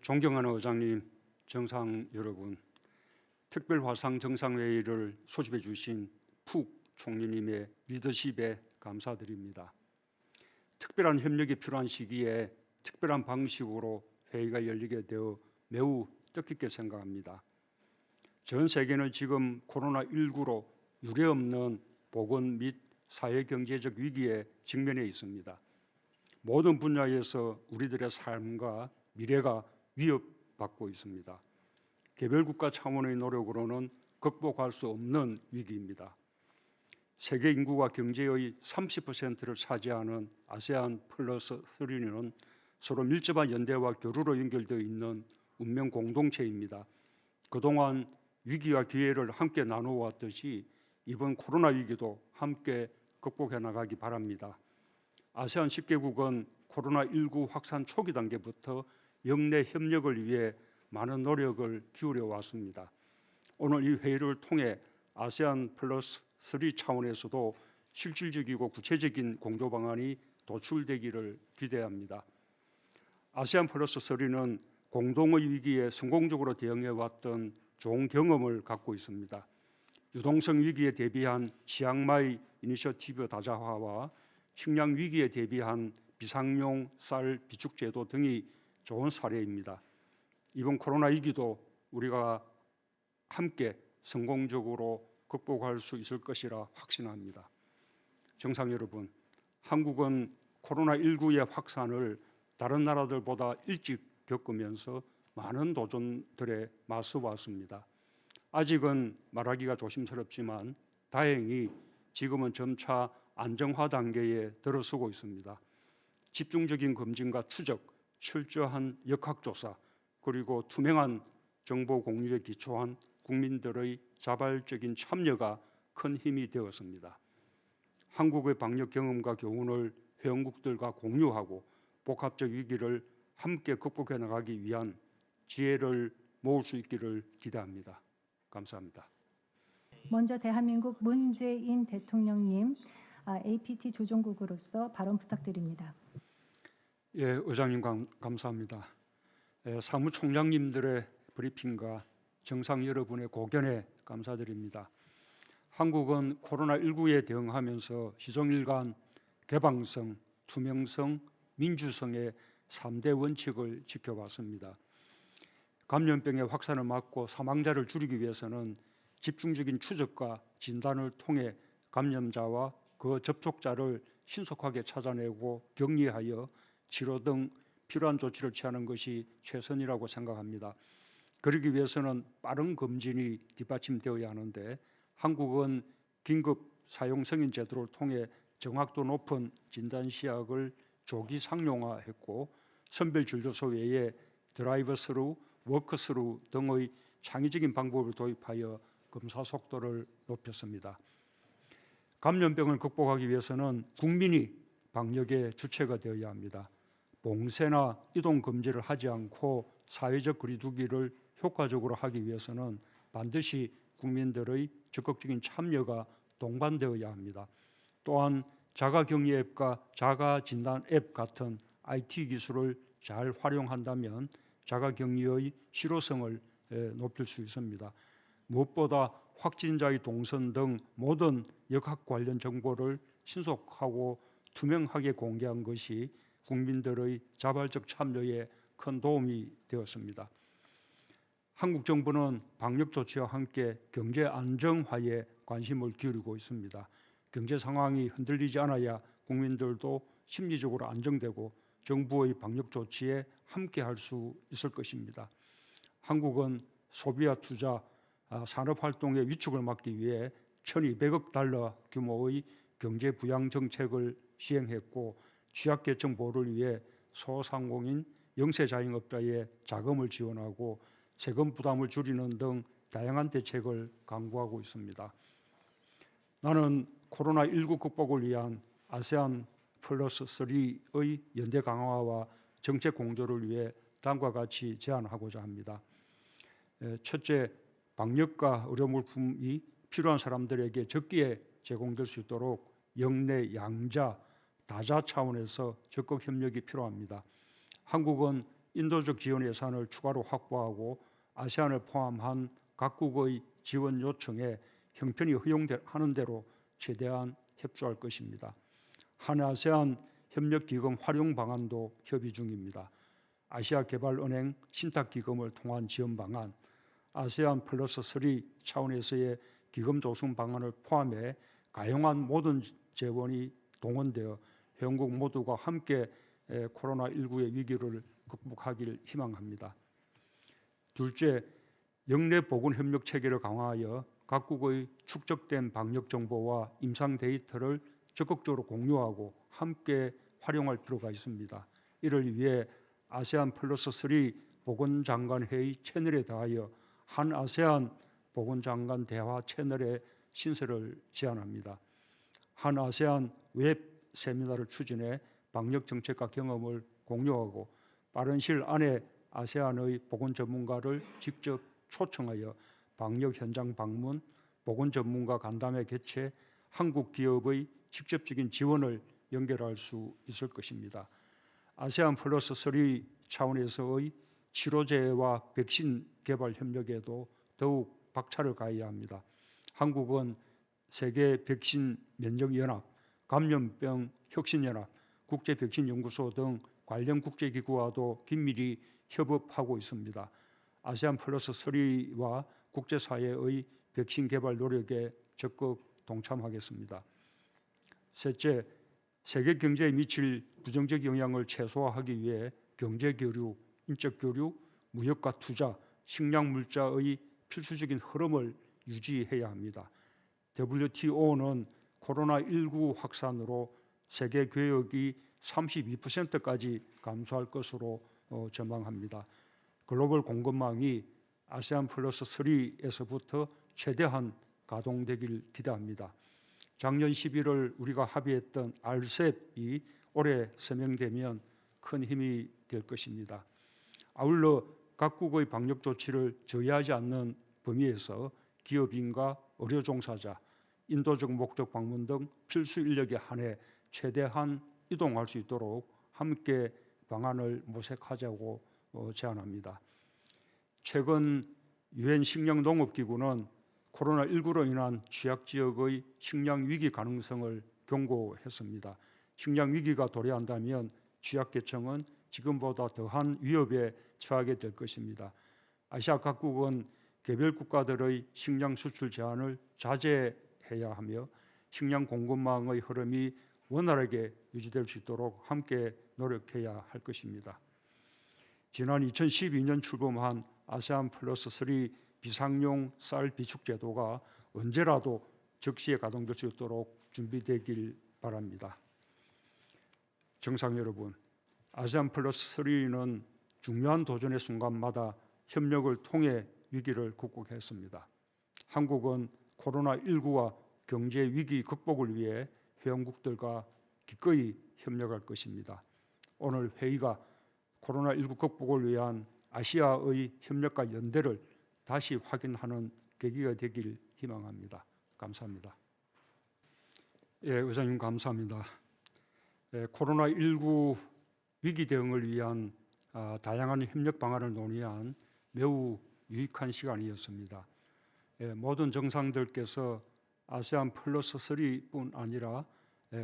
존경하는 의장님, 정상 여러분, 특별화상 정상회의를 소집해 주신 푹 총리님의 리더십에 감사드립니다. 특별한 협력이 필요한 시기에 특별한 방식으로 회의가 열리게 되어 매우 뜻깊게 생각합니다. 전 세계는 지금 코로나19로 유례없는 보건 및 사회경제적 위기에 직면해 있습니다. 모든 분야에서 우리들의 삶과 미래가 위협받고 있습니다. 개별국가 차원의 노력으로는 극복할 수 없는 위기입니다. 세계 인구와 경제의 30%를 차지하는 아세안 플러스 3는 서로 밀접한 연대와 교류로 연결되어 있는 운명 공동체입니다. 그동안 위기와 기회를 함께 나누어왔듯이 이번 코로나 위기도 함께 극복해 나가기 바랍니다. 아세안 10개국은 코로나19 확산 초기 단계부터 영내 협력을 위해 많은 노력을 기울여 왔습니다. 오늘 이 회의를 통해 아세안 플러스 3 차원에서도 실질적이고 구체적인 공조 방안이 도출되기를 기대합니다. 아세안 플러스 3는 공동의 위기에 성공적으로 대응해 왔던 좋은 경험을 갖고 있습니다. 유동성 위기에 대비한 치앙마이 이니셔티브 다자화와 식량 위기에 대비한 비상용 쌀 비축 제도 등이 좋은 사례입니다. 이번 코로나 위기도 우리가 함께 성공적으로 극복할 수 있을 것이라 확신합니다. 정상 여러분, 한국은 코로나19의 확산을 다른 나라들보다 일찍 겪으면서 많은 도전들에 맞서 왔습니다. 아직은 말하기가 조심스럽지만 다행히 지금은 점차 안정화 단계에 들어서고 있습니다. 집중적인 검진과 추적, 철저한 역학조사, 그리고 투명한 정보 공유에 기초한 국민들의 자발적인 참여가 큰 힘이 되었습니다. 한국의 방역 경험과 교훈을 회원국들과 공유하고 복합적 위기를 함께 극복해 나가기 위한 지혜를 모을 수 있기를 기대합니다. 감사합니다. 먼저 대한민국 문재인 대통령님, APT 조정국으로서 발언 부탁드립니다. 예, 의장님 감사합니다. 사무총장님들의 브리핑과 정상 여러분의 고견에 감사드립니다. 한국은 코로나19에 대응하면서 시종일관 개방성, 투명성, 민주성의 3대 원칙을 지켜왔습니다. 감염병의 확산을 막고 사망자를 줄이기 위해서는 집중적인 추적과 진단을 통해 감염자와 그 접촉자를 신속하게 찾아내고 격리하여 치료 등 필요한 조치를 취하는 것이 최선이라고 생각합니다. 그러기 위해서는 빠른 검진이 뒷받침되어야 하는데 한국은 긴급 사용 승인 제도를 통해 정확도 높은 진단 시약을 조기 상용화했고 선별진료소 외에 드라이브스루, 워크스루 등의 창의적인 방법을 도입하여 검사 속도를 높였습니다. 감염병을 극복하기 위해서는 국민이 방역의 주체가 되어야 합니다. 봉쇄나 이동 금지를 하지 않고 사회적 거리두기를 효과적으로 하기 위해서는 반드시 국민들의 적극적인 참여가 동반되어야 합니다. 또한 자가격리 앱과 자가진단 앱 같은 IT 기술을 잘 활용한다면 자가격리의 실효성을 높일 수 있습니다. 무엇보다 확진자의 동선 등 모든 역학 관련 정보를 신속하고 투명하게 공개한 것이 국민들의 자발적 참여에 큰 도움이 되었습니다. 한국 정부는 방역 조치와 함께 경제 안정화에 관심을 기울이고 있습니다. 경제 상황이 흔들리지 않아야 국민들도 심리적으로 안정되고 정부의 방역 조치에 함께할 수 있을 것입니다. 한국은 소비와 투자, 산업활동의 위축을 막기 위해 1,200억 달러 규모의 경제 부양 정책을 시행했고 취약계층 보호를 위해 소상공인, 영세자영업자의 자금을 지원하고 세금 부담을 줄이는 등 다양한 대책을 강구하고 있습니다. 나는 코로나19 극복을 위한 아세안 플러스 3의 연대 강화와 정책 공조를 위해 다음과 같이 제안하고자 합니다. 첫째, 방역과 의료물품이 필요한 사람들에게 적기에 제공될 수 있도록 영내 양자, 다자 차원에서 적극 협력이 필요합니다. 한국은 인도적 지원 예산을 추가로 확보하고 아세안을 포함한 각국의 지원 요청에 형편이 허용하는 대로 최대한 협조할 것입니다. 한아세안 협력기금 활용 방안도 협의 중입니다. 아시아개발은행 신탁기금을 통한 지원 방안, 아세안 플러스 3 차원에서의 기금 조성 방안을 포함해 가용한 모든 재원이 동원되어 회원국 모두가 함께 코로나19의 위기를 극복하기를 희망합니다. 둘째, 영내 보건 협력 체계를 강화하여 각국의 축적된 방역 정보와 임상 데이터를 적극적으로 공유하고 함께 활용할 필요가 있습니다. 이를 위해 아세안 플러스 3 보건장관 회의 채널에 더하여 한 아세안 보건장관 대화 채널의 신설을 제안합니다. 한 아세안 웹 세미나를 추진해 방역 정책과 경험을 공유하고 빠른 시일 안에 아세안의 보건 전문가를 직접 초청하여 방역 현장 방문, 보건 전문가 간담회 개최, 한국 기업의 직접적인 지원을 연결할 수 있을 것입니다. 아세안 플러스 3 차원에서의 치료제와 백신 개발 협력에도 더욱 박차를 가해야 합니다. 한국은 세계 백신 면역 연합, 감염병 혁신 연합, 국제 백신 연구소 등 관련 국제 기구와도 긴밀히 협업하고 있습니다. 아세안 플러스 3와 국제사회의 백신 개발 노력에 적극 동참하겠습니다. 셋째, 세계 경제에 미칠 부정적 영향을 최소화하기 위해 경제 교류, 인적 교류, 무역과 투자, 식량 물자의 필수적인 흐름을 유지해야 합니다. WTO는 코로나19 확산으로 세계 교역이 32%까지 감소할 것으로 전망합니다. 글로벌 공급망이 아세안 플러스 3에서부터 최대한 가동되길 기대합니다. 작년 11월 우리가 합의했던 RCEP이 올해 서명되면 큰 힘이 될 것입니다. 아울러 각국의 방역 조치를 저해하지 않는 범위에서 기업인과 의료 종사자, 인도적 목적 방문 등 필수 인력에 한해 최대한 이동할 수 있도록 함께 방안을 모색하자고 제안합니다. 최근 유엔 식량농업기구는 코로나19로 인한 취약지역의 식량 위기 가능성을 경고했습니다. 식량 위기가 도래한다면 취약계층은 지금보다 더한 위협에 처하게 될 것입니다. 아시아 각국은 개별 국가들의 식량 수출 제한을 자제해야 하며 식량 공급망의 흐름이 원활하게 유지될 수 있도록 함께 노력해야 할 것입니다. 지난 2012년 출범한 아세안 플러스 3 비상용 쌀 비축 제도가 언제라도 적시에 가동될 수 있도록 준비되길 바랍니다. 정상 여러분, 아세안 플러스 3는 중요한 도전의 순간마다 협력을 통해 위기를 극복했습니다. 한국은 코로나19와 경제 위기 극복을 위해 회원국들과 기꺼이 협력할 것입니다. 오늘 회의가 코로나19 극복을 위한 아시아의 협력과 연대를 다시 확인하는 계기가 되길 희망합니다. 감사합니다. 의장님 감사합니다. 코로나19 위기 대응을 위한 다양한 협력 방안을 논의한 매우 유익한 시간이었습니다. 모든 정상들께서 아세안 플러스 3뿐 아니라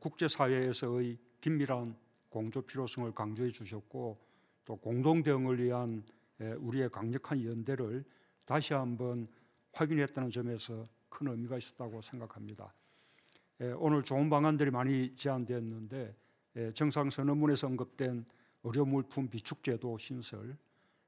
국제사회에서의 긴밀한 공조 필요성을 강조해 주셨고 또 공동 대응을 위한 우리의 강력한 연대를 다시 한번 확인했다는 점에서 큰 의미가 있었다고 생각합니다. 오늘 좋은 방안들이 많이 제안되었는데 정상선언문에서 언급된 의료물품 비축제도 신설,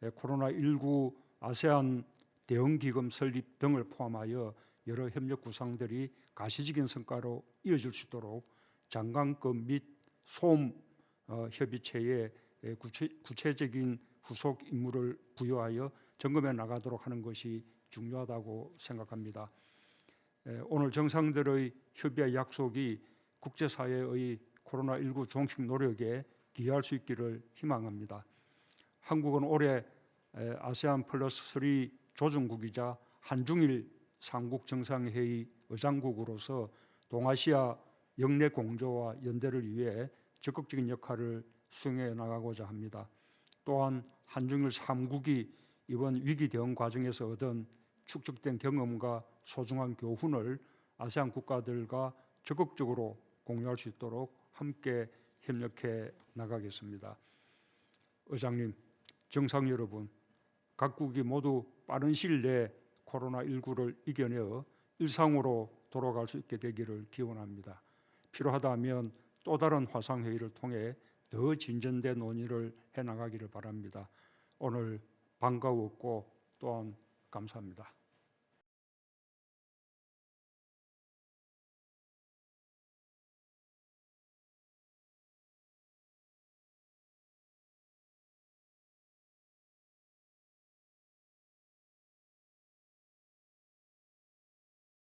코로나19 아세안 대응기금 설립 등을 포함하여 여러 협력 구상들이 가시적인 성과로 이어질 수 있도록 장관급 및 소음 협의체에 구체적인 후속 임무를 부여하여 점검해 나가도록 하는 것이 중요하다고 생각합니다. 오늘 정상들의 협의와 약속이 국제사회의 코로나19 종식 노력에 기여할 수 있기를 희망합니다. 한국은 올해 아세안 플러스 3 조정국이자 한중일 삼국 정상회의 의장국으로서 동아시아 영내 공조와 연대를 위해 적극적인 역할을 수행해 나가고자 합니다. 또한 한중일 3국이 이번 위기 대응 과정에서 얻은 축적된 경험과 소중한 교훈을 아세안 국가들과 적극적으로 공유할 수 있도록 함께 협력해 나가겠습니다. 의장님, 정상 여러분, 각국이 모두 빠른 시일 내에 코로나19를 이겨내어 일상으로 돌아갈 수 있게 되기를 기원합니다. 필요하다면 또 다른 화상회의를 통해 더 진전된 논의를 해나가기를 바랍니다. 오늘 반가웠고 또한 감사합니다.